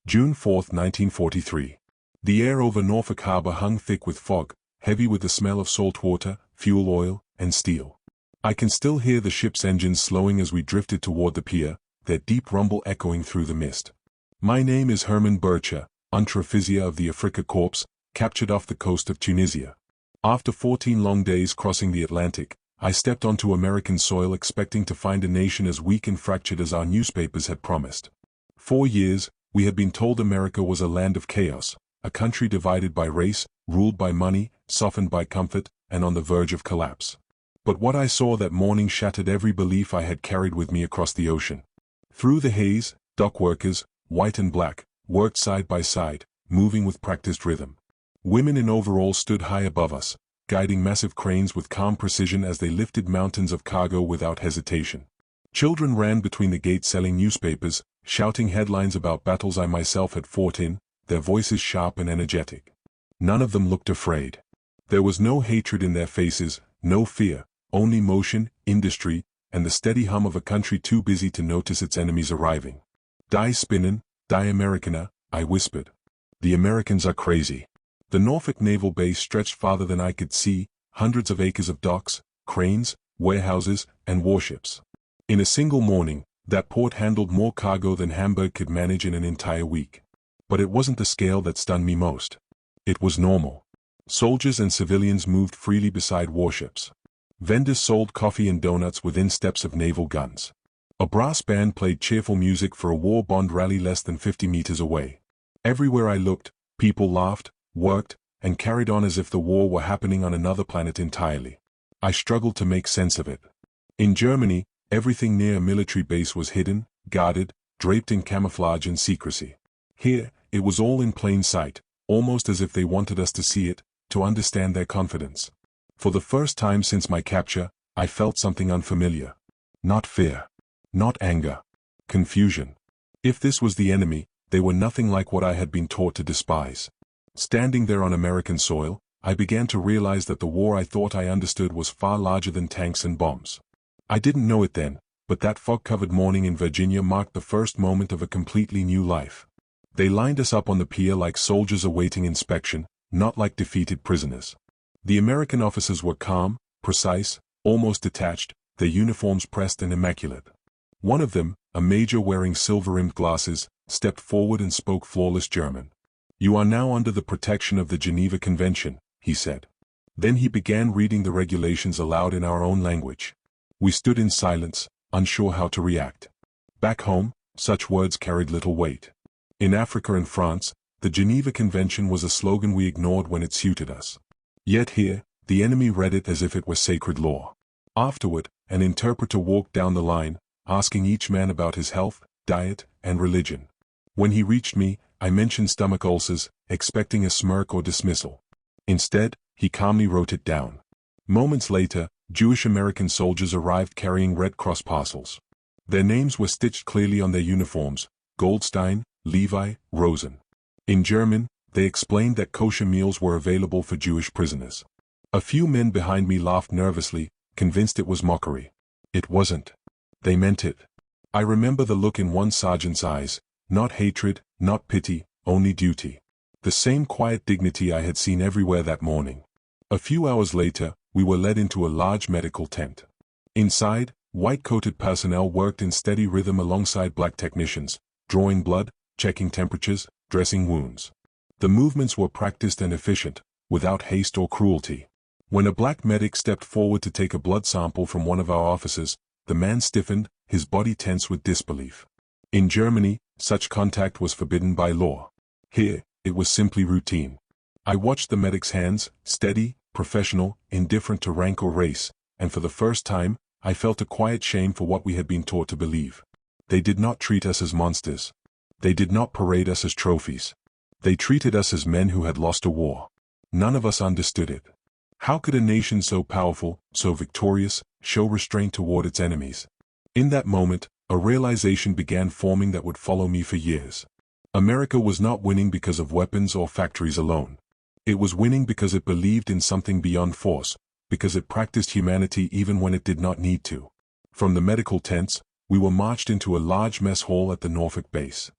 June 4, 1943. The air over Norfolk Harbor hung thick with fog, heavy with the smell of salt water, fuel oil, and steel. I can still hear the ship's engines slowing as we drifted toward the pier, their deep rumble echoing through the mist. My name is Herman Bircher, Unteroffizier of the Afrika Korps, captured off the coast of Tunisia. After 14 long days crossing the Atlantic, I stepped onto American soil expecting to find a nation as weak and fractured as our newspapers had promised. 4 years, we had been told America was a land of chaos, a country divided by race, ruled by money, softened by comfort, and on the verge of collapse. But what I saw that morning shattered every belief I had carried with me across the ocean. Through the haze, dock workers, white and black, worked side by side, moving with practiced rhythm. Women in overalls stood high above us, guiding massive cranes with calm precision as they lifted mountains of cargo without hesitation. Children ran between the gates selling newspapers, shouting headlines about battles I myself had fought in, their voices sharp and energetic. None of them looked afraid. There was no hatred in their faces, no fear, only motion, industry, and the steady hum of a country too busy to notice its enemies arriving. Die Spinnen, die Amerikaner, I whispered. The Americans are crazy. The Norfolk Naval Base stretched farther than I could see, hundreds of acres of docks, cranes, warehouses, and warships. In a single morning, that port handled more cargo than Hamburg could manage in an entire week. But it wasn't the scale that stunned me most. It was normal. Soldiers and civilians moved freely beside warships. Vendors sold coffee and donuts within steps of naval guns. A brass band played cheerful music for a war bond rally less than 50 meters away. Everywhere I looked, people laughed, worked, and carried on as if the war were happening on another planet entirely. I struggled to make sense of it. In Germany, everything near a military base was hidden, guarded, draped in camouflage and secrecy. Here, it was all in plain sight, almost as if they wanted us to see it, to understand their confidence. For the first time since my capture, I felt something unfamiliar. Not fear. Not anger. Confusion. If this was the enemy, they were nothing like what I had been taught to despise. Standing there on American soil, I began to realize that the war I thought I understood was far larger than tanks and bombs. I didn't know it then, but that fog-covered morning in Virginia marked the first moment of a completely new life. They lined us up on the pier like soldiers awaiting inspection, not like defeated prisoners. The American officers were calm, precise, almost detached, their uniforms pressed and immaculate. One of them, a major wearing silver-rimmed glasses, stepped forward and spoke flawless German. "You are now under the protection of the Geneva Convention," he said. Then he began reading the regulations aloud in our own language. We stood in silence, unsure how to react. Back home, such words carried little weight. In Africa and France, the Geneva Convention was a slogan we ignored when it suited us. Yet here, the enemy read it as if it were sacred law. Afterward, an interpreter walked down the line, asking each man about his health, diet, and religion. When he reached me, I mentioned stomach ulcers, expecting a smirk or dismissal. Instead, he calmly wrote it down. Moments later, Jewish American soldiers arrived carrying Red Cross parcels. Their names were stitched clearly on their uniforms: Goldstein, Levi, Rosen. In German, they explained that kosher meals were available for Jewish prisoners. A few men behind me laughed nervously, convinced it was mockery. It wasn't. They meant it. I remember the look in one sergeant's eyes, not hatred, not pity, only duty. The same quiet dignity I had seen everywhere that morning. A few hours later, we were led into a large medical tent. Inside, white-coated personnel worked in steady rhythm alongside black technicians, drawing blood, checking temperatures, dressing wounds. The movements were practiced and efficient, without haste or cruelty. When a black medic stepped forward to take a blood sample from one of our officers, the man stiffened, his body tense with disbelief. In Germany, such contact was forbidden by law. Here, it was simply routine. I watched the medic's hands, steady, professional, indifferent to rank or race, and for the first time, I felt a quiet shame for what we had been taught to believe. They did not treat us as monsters. They did not parade us as trophies. They treated us as men who had lost a war. None of us understood it. How could a nation so powerful, so victorious, show restraint toward its enemies? In that moment, a realization began forming that would follow me for years. America was not winning because of weapons or factories alone. It was winning because it believed in something beyond force, because it practiced humanity even when it did not need to. From the medical tents, we were marched into a large mess hall at the Norfolk base.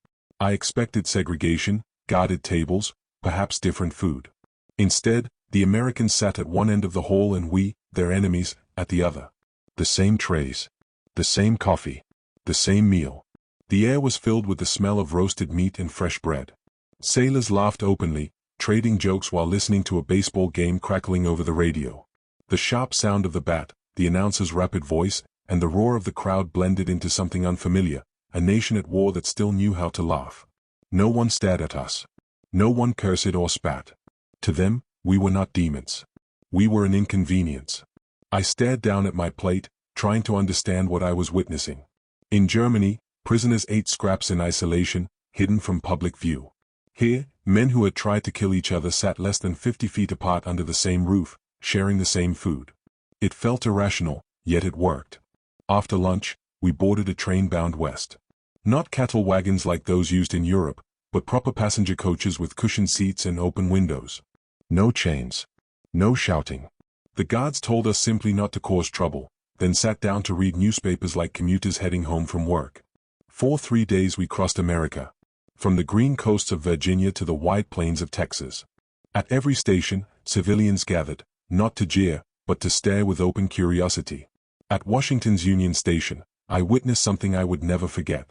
I expected segregation, guarded tables, perhaps different food. Instead, the Americans sat at one end of the hall and we, their enemies, at the other. The same trays. The same coffee. The same meal. The air was filled with the smell of roasted meat and fresh bread. Sailors laughed openly, trading jokes while listening to a baseball game crackling over the radio. The sharp sound of the bat, the announcer's rapid voice, and the roar of the crowd blended into something unfamiliar, a nation at war that still knew how to laugh. No one stared at us. No one cursed or spat. To them, we were not demons. We were an inconvenience. I stared down at my plate, trying to understand what I was witnessing. In Germany, prisoners ate scraps in isolation, hidden from public view. Here, men who had tried to kill each other sat less than 50 feet apart under the same roof, sharing the same food. It felt irrational, yet it worked. After lunch, we boarded a train bound west. Not cattle wagons like those used in Europe, but proper passenger coaches with cushioned seats and open windows. No chains. No shouting. The guards told us simply not to cause trouble, then sat down to read newspapers like commuters heading home from work. For 3 days we crossed America. From the green coasts of Virginia to the wide plains of Texas. At every station, civilians gathered, not to jeer, but to stare with open curiosity. At Washington's Union Station, I witnessed something I would never forget.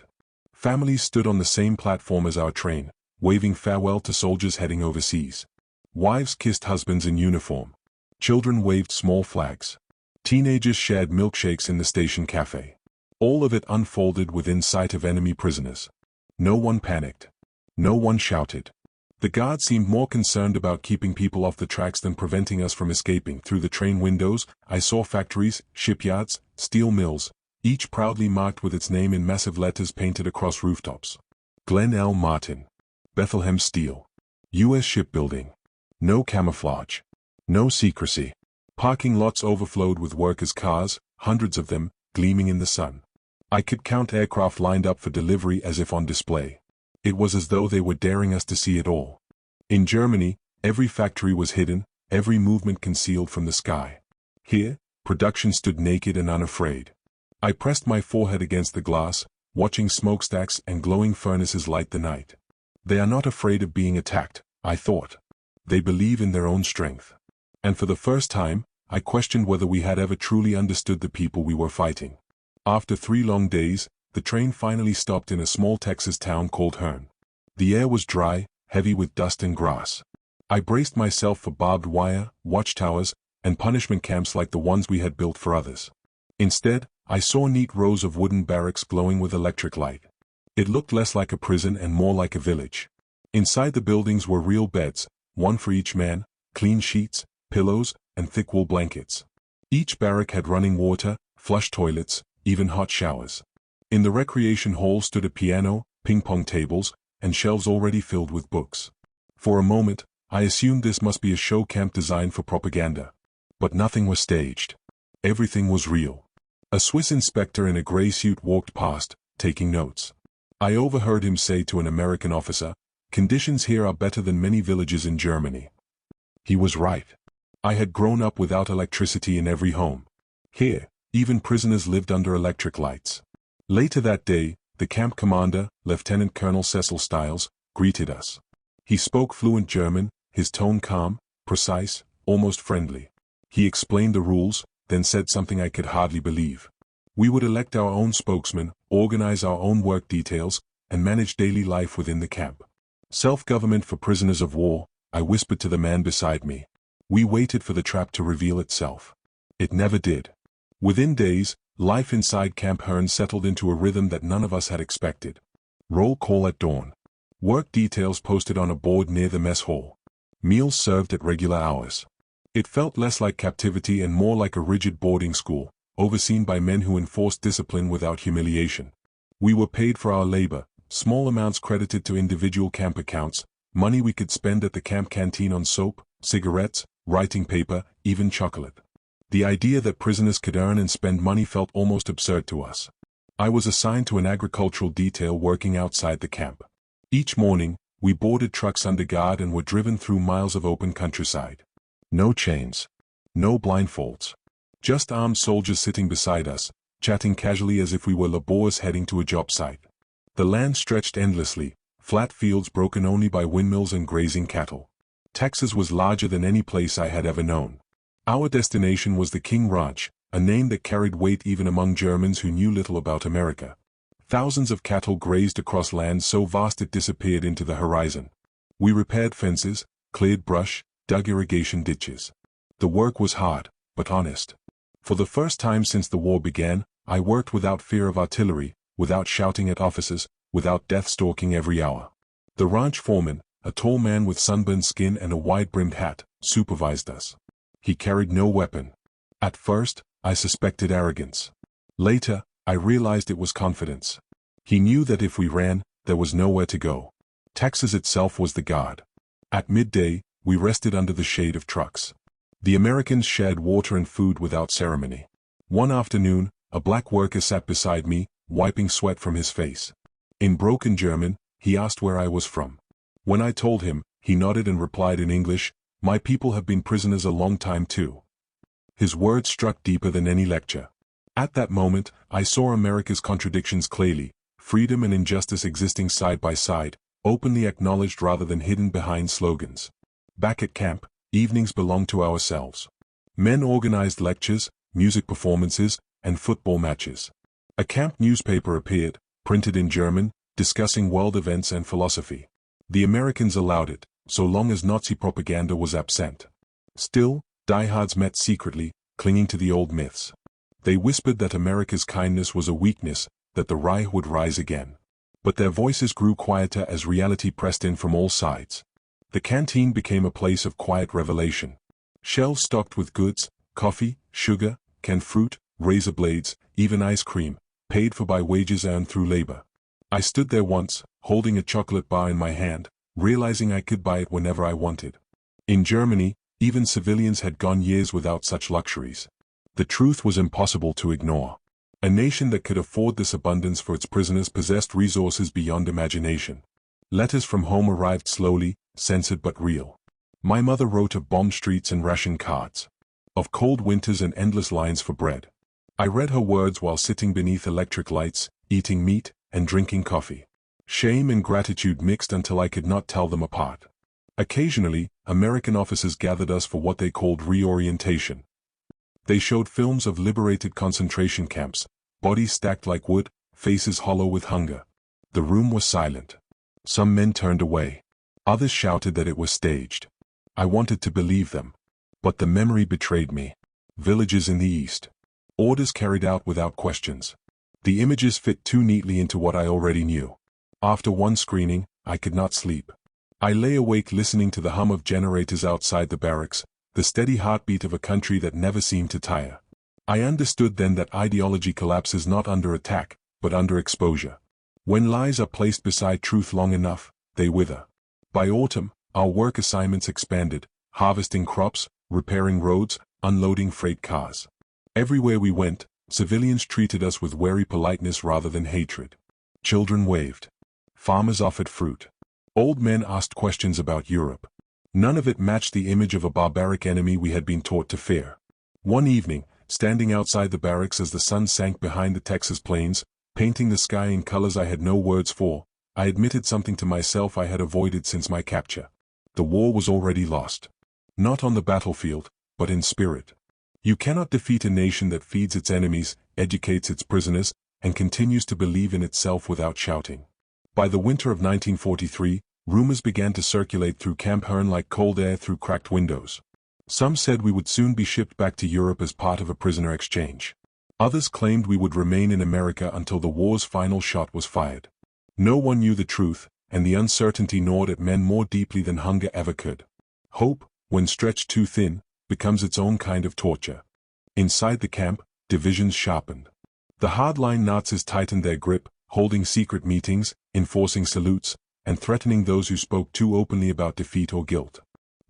Families stood on the same platform as our train, waving farewell to soldiers heading overseas. Wives kissed husbands in uniform. Children waved small flags. Teenagers shared milkshakes in the station cafe. All of it unfolded within sight of enemy prisoners. No one panicked. No one shouted. The guards seemed more concerned about keeping people off the tracks than preventing us from escaping. Through the train windows, I saw factories, shipyards, steel mills, each proudly marked with its name in massive letters painted across rooftops. Glen L. Martin. Bethlehem Steel. U.S. Shipbuilding. No camouflage. No secrecy. Parking lots overflowed with workers' cars, hundreds of them, gleaming in the sun. I could count aircraft lined up for delivery as if on display. It was as though they were daring us to see it all. In Germany, every factory was hidden, every movement concealed from the sky. Here, production stood naked and unafraid. I pressed my forehead against the glass, watching smokestacks and glowing furnaces light the night. They are not afraid of being attacked, I thought. They believe in their own strength. And for the first time, I questioned whether we had ever truly understood the people we were fighting. After 3 long days, the train finally stopped in a small Texas town called Hearne. The air was dry, heavy with dust and grass. I braced myself for barbed wire, watchtowers, and punishment camps like the ones we had built for others. Instead, I saw neat rows of wooden barracks glowing with electric light. It looked less like a prison and more like a village. Inside the buildings were real beds, one for each man, clean sheets, pillows, and thick wool blankets. Each barrack had running water, flush toilets, even hot showers. In the recreation hall stood a piano, ping-pong tables, and shelves already filled with books. For a moment, I assumed this must be a show camp designed for propaganda. But nothing was staged. Everything was real. A Swiss inspector in a gray suit walked past, taking notes. I overheard him say to an American officer, "Conditions here are better than many villages in Germany." He was right. I had grown up without electricity in every home. Here, even prisoners lived under electric lights. Later that day, the camp commander, Lieutenant Colonel Cecil Stiles, greeted us. He spoke fluent German, his tone calm, precise, almost friendly. He explained the rules, then said something I could hardly believe. We would elect our own spokesman, organize our own work details, and manage daily life within the camp. Self-government for prisoners of war, I whispered to the man beside me. We waited for the trap to reveal itself. It never did. Within days, life inside Camp Hearne settled into a rhythm that none of us had expected. Roll call at dawn. Work details posted on a board near the mess hall. Meals served at regular hours. It felt less like captivity and more like a rigid boarding school, overseen by men who enforced discipline without humiliation. We were paid for our labor, small amounts credited to individual camp accounts, money we could spend at the camp canteen on soap, cigarettes, writing paper, even chocolate. The idea that prisoners could earn and spend money felt almost absurd to us. I was assigned to an agricultural detail working outside the camp. Each morning, we boarded trucks under guard and were driven through miles of open countryside. No chains. No blindfolds. Just armed soldiers sitting beside us, chatting casually as if we were laborers heading to a job site. The land stretched endlessly, flat fields broken only by windmills and grazing cattle. Texas was larger than any place I had ever known. Our destination was the King Ranch, a name that carried weight even among Germans who knew little about America. Thousands of cattle grazed across land so vast it disappeared into the horizon. We repaired fences, cleared brush, dug irrigation ditches. The work was hard, but honest. For the first time since the war began, I worked without fear of artillery, without shouting at officers, without death stalking every hour. The ranch foreman, a tall man with sunburned skin and a wide-brimmed hat, supervised us. He carried no weapon. At first, I suspected arrogance. Later, I realized it was confidence. He knew that if we ran, there was nowhere to go. Texas itself was the guard. At midday, we rested under the shade of trucks. The Americans shared water and food without ceremony. One afternoon, a black worker sat beside me, wiping sweat from his face. In broken German, he asked where I was from. When I told him, he nodded and replied in English, "My people have been prisoners a long time too." His words struck deeper than any lecture. At that moment, I saw America's contradictions clearly, freedom and injustice existing side by side, openly acknowledged rather than hidden behind slogans. Back at camp, evenings belonged to ourselves. Men organized lectures, music performances, and football matches. A camp newspaper appeared, printed in German, discussing world events and philosophy. The Americans allowed it, so long as Nazi propaganda was absent. Still, diehards met secretly, clinging to the old myths. They whispered that America's kindness was a weakness, that the Reich would rise again. But their voices grew quieter as reality pressed in from all sides. The canteen became a place of quiet revelation. Shelves stocked with goods, coffee, sugar, canned fruit, razor blades, even ice cream, paid for by wages earned through labor. I stood there once, holding a chocolate bar in my hand, realizing I could buy it whenever I wanted. In Germany, even civilians had gone years without such luxuries. The truth was impossible to ignore. A nation that could afford this abundance for its prisoners possessed resources beyond imagination. Letters from home arrived slowly, censored but real. My mother wrote of bombed streets and ration cards, of cold winters and endless lines for bread. I read her words while sitting beneath electric lights, eating meat, and drinking coffee. Shame and gratitude mixed until I could not tell them apart. Occasionally, American officers gathered us for what they called reorientation. They showed films of liberated concentration camps, bodies stacked like wood, faces hollow with hunger. The room was silent. Some men turned away. Others shouted that it was staged. I wanted to believe them. But the memory betrayed me. Villages in the east. Orders carried out without questions. The images fit too neatly into what I already knew. After one screening, I could not sleep. I lay awake listening to the hum of generators outside the barracks, the steady heartbeat of a country that never seemed to tire. I understood then that ideology collapses not under attack, but under exposure. When lies are placed beside truth long enough, they wither. By autumn, our work assignments expanded, harvesting crops, repairing roads, unloading freight cars. Everywhere we went, civilians treated us with wary politeness rather than hatred. Children waved. Farmers offered fruit. Old men asked questions about Europe. None of it matched the image of a barbaric enemy we had been taught to fear. One evening, standing outside the barracks as the sun sank behind the Texas plains, painting the sky in colors I had no words for, I admitted something to myself I had avoided since my capture. The war was already lost. Not on the battlefield, but in spirit. You cannot defeat a nation that feeds its enemies, educates its prisoners, and continues to believe in itself without shouting. By the winter of 1943, rumors began to circulate through Camp Hearn like cold air through cracked windows. Some said we would soon be shipped back to Europe as part of a prisoner exchange. Others claimed we would remain in America until the war's final shot was fired. No one knew the truth, and the uncertainty gnawed at men more deeply than hunger ever could. Hope, when stretched too thin, becomes its own kind of torture. Inside the camp, divisions sharpened. The hardline Nazis tightened their grip, holding secret meetings, enforcing salutes, and threatening those who spoke too openly about defeat or guilt.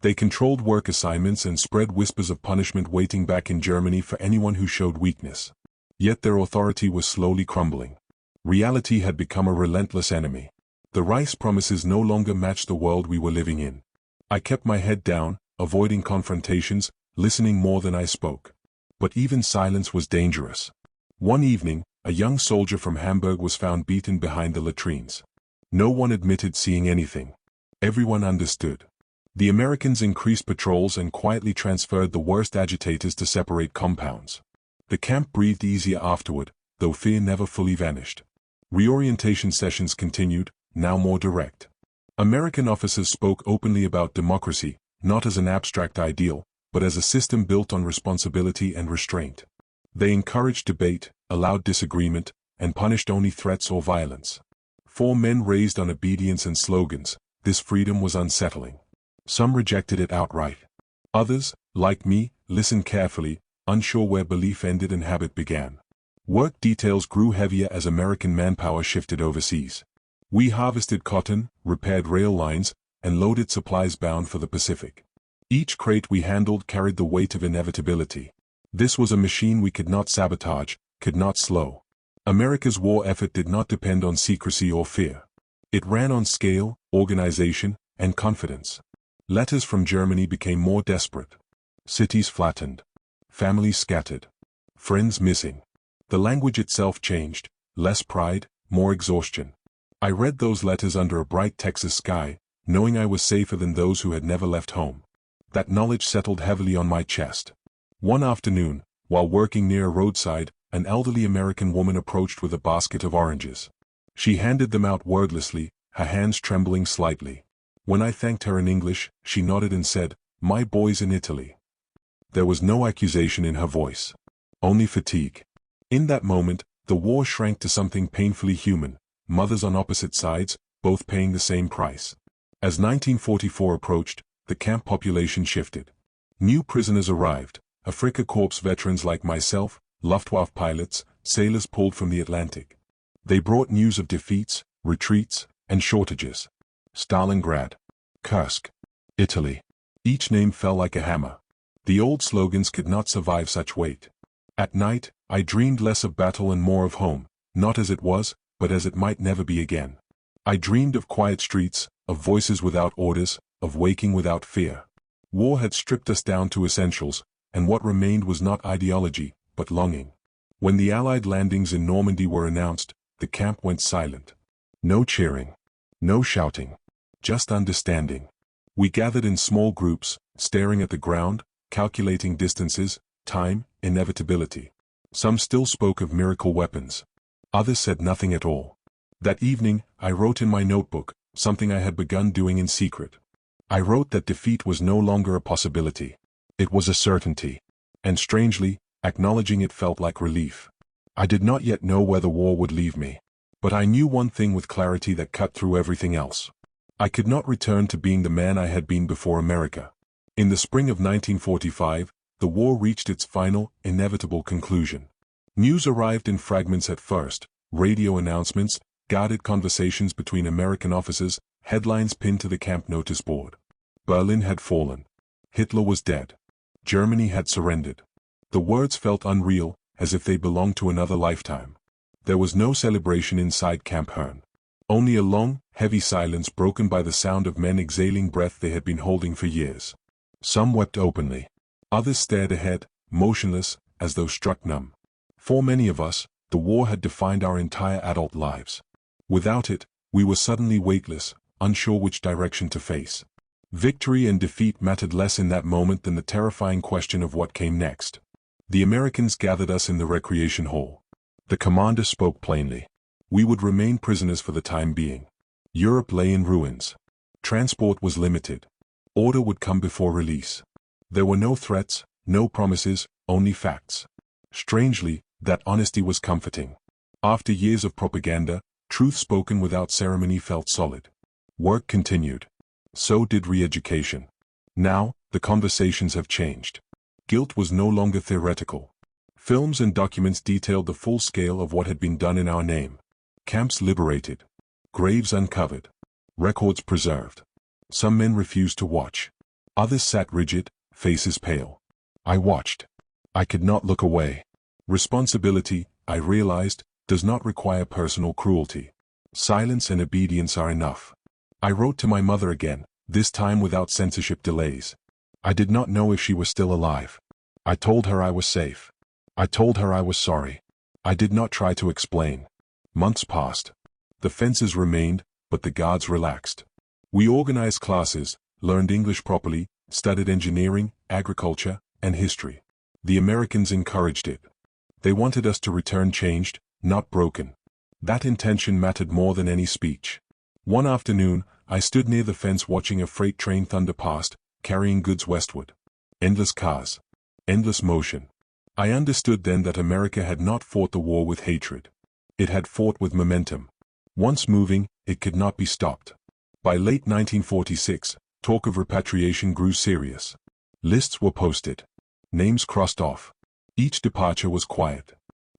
They controlled work assignments and spread whispers of punishment waiting back in Germany for anyone who showed weakness. Yet their authority was slowly crumbling. Reality had become a relentless enemy. The Reich's promises no longer matched the world we were living in. I kept my head down, avoiding confrontations, listening more than I spoke. But even silence was dangerous. One evening, a young soldier from Hamburg was found beaten behind the latrines. No one admitted seeing anything. Everyone understood. The Americans increased patrols and quietly transferred the worst agitators to separate compounds. The camp breathed easier afterward, though fear never fully vanished. Reorientation sessions continued, now more direct. American officers spoke openly about democracy, not as an abstract ideal, but as a system built on responsibility and restraint. They encouraged debate, allowed disagreement, and punished only threats or violence. 4 men raised on obedience and slogans. This freedom was unsettling. Some rejected it outright. Others, like me, listened carefully, unsure where belief ended and habit began. Work details grew heavier as American manpower shifted overseas. We harvested cotton, repaired rail lines, and loaded supplies bound for the Pacific. Each crate we handled carried the weight of inevitability. This was a machine we could not sabotage, could not slow. America's war effort did not depend on secrecy or fear. It ran on scale, organization, and confidence. Letters from Germany became more desperate. Cities flattened. Families scattered. Friends missing. The language itself changed, less pride, more exhaustion. I read those letters under a bright Texas sky, knowing I was safer than those who had never left home. That knowledge settled heavily on my chest. One afternoon, while working near a roadside, an elderly American woman approached with a basket of oranges. She handed them out wordlessly, her hands trembling slightly. When I thanked her in English, she nodded and said, "My boy's in Italy." There was no accusation in her voice. Only fatigue. In that moment, the war shrank to something painfully human, mothers on opposite sides, both paying the same price. As 1944 approached, the camp population shifted. New prisoners arrived, Afrika Korps veterans like myself, Luftwaffe pilots, sailors pulled from the Atlantic. They brought news of defeats, retreats, and shortages. Stalingrad, Kursk, Italy. Each name fell like a hammer. The old slogans could not survive such weight. At night, I dreamed less of battle and more of home, not as it was, but as it might never be again. I dreamed of quiet streets, of voices without orders, of waking without fear. War had stripped us down to essentials, and what remained was not ideology, but longing. When the Allied landings in Normandy were announced, the camp went silent. No cheering. No shouting. Just understanding. We gathered in small groups, staring at the ground, calculating distances, time, inevitability. Some still spoke of miracle weapons. Others said nothing at all. That evening, I wrote in my notebook, something I had begun doing in secret. I wrote that defeat was no longer a possibility. It was a certainty. And strangely, acknowledging it felt like relief. I did not yet know where the war would leave me. But I knew one thing with clarity that cut through everything else. I could not return to being the man I had been before America. In the spring of 1945, the war reached its final, inevitable conclusion. News arrived in fragments at first, radio announcements, guarded conversations between American officers, headlines pinned to the camp notice board. Berlin had fallen. Hitler was dead. Germany had surrendered. The words felt unreal, as if they belonged to another lifetime. There was no celebration inside Camp Herne. Only a long, heavy silence broken by the sound of men exhaling breath they had been holding for years. Some wept openly. Others stared ahead, motionless, as though struck numb. For many of us, the war had defined our entire adult lives. Without it, we were suddenly weightless, unsure which direction to face. Victory and defeat mattered less in that moment than the terrifying question of what came next. The Americans gathered us in the recreation hall. The commander spoke plainly. We would remain prisoners for the time being. Europe lay in ruins. Transport was limited. Order would come before release. There were no threats, no promises, only facts. Strangely, that honesty was comforting. After years of propaganda, truth spoken without ceremony felt solid. Work continued. So did re-education. Now, the conversations have changed. Guilt was no longer theoretical. Films and documents detailed the full scale of what had been done in our name. Camps liberated. Graves uncovered. Records preserved. Some men refused to watch. Others sat rigid, faces pale. I watched. I could not look away. Responsibility, I realized, does not require personal cruelty. Silence and obedience are enough. I wrote to my mother again, this time without censorship delays. I did not know if she was still alive. I told her I was safe. I told her I was sorry. I did not try to explain. Months passed. The fences remained, but the guards relaxed. We organized classes, learned English properly, studied engineering, agriculture, and history. The Americans encouraged it. They wanted us to return changed, not broken. That intention mattered more than any speech. One afternoon, I stood near the fence watching a freight train thunder past, carrying goods westward. Endless cars. Endless motion. I understood then that America had not fought the war with hatred. It had fought with momentum. Once moving, it could not be stopped. By late 1946, talk of repatriation grew serious. Lists were posted. Names crossed off. Each departure was quiet.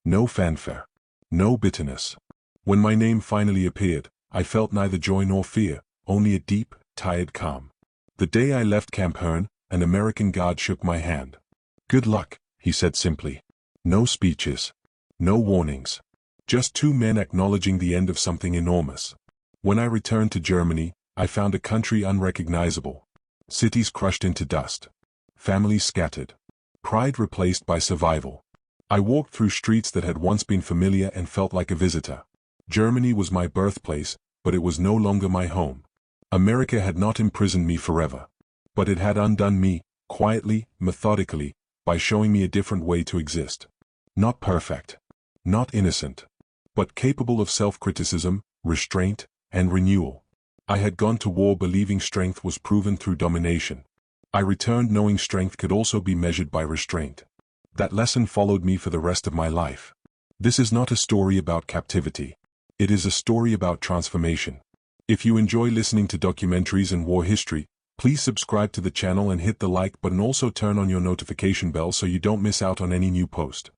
No fanfare. No bitterness. When my name finally appeared, I felt neither joy nor fear, only a deep, tired calm. The day I left Camp Hearn, an American guard shook my hand. "Good luck," he said simply. No speeches. No warnings. Just two men acknowledging the end of something enormous. When I returned to Germany, I found a country unrecognizable. Cities crushed into dust. Families scattered. Pride replaced by survival. I walked through streets that had once been familiar and felt like a visitor. Germany was my birthplace, but it was no longer my home. America had not imprisoned me forever. But it had undone me, quietly, methodically, by showing me a different way to exist. Not perfect. Not innocent. But capable of self-criticism, restraint, and renewal. I had gone to war believing strength was proven through domination. I returned knowing strength could also be measured by restraint. That lesson followed me for the rest of my life. This is not a story about captivity. It is a story about transformation. If you enjoy listening to documentaries and war history, please subscribe to the channel and hit the like button. Also turn on your notification bell so you don't miss out on any new post.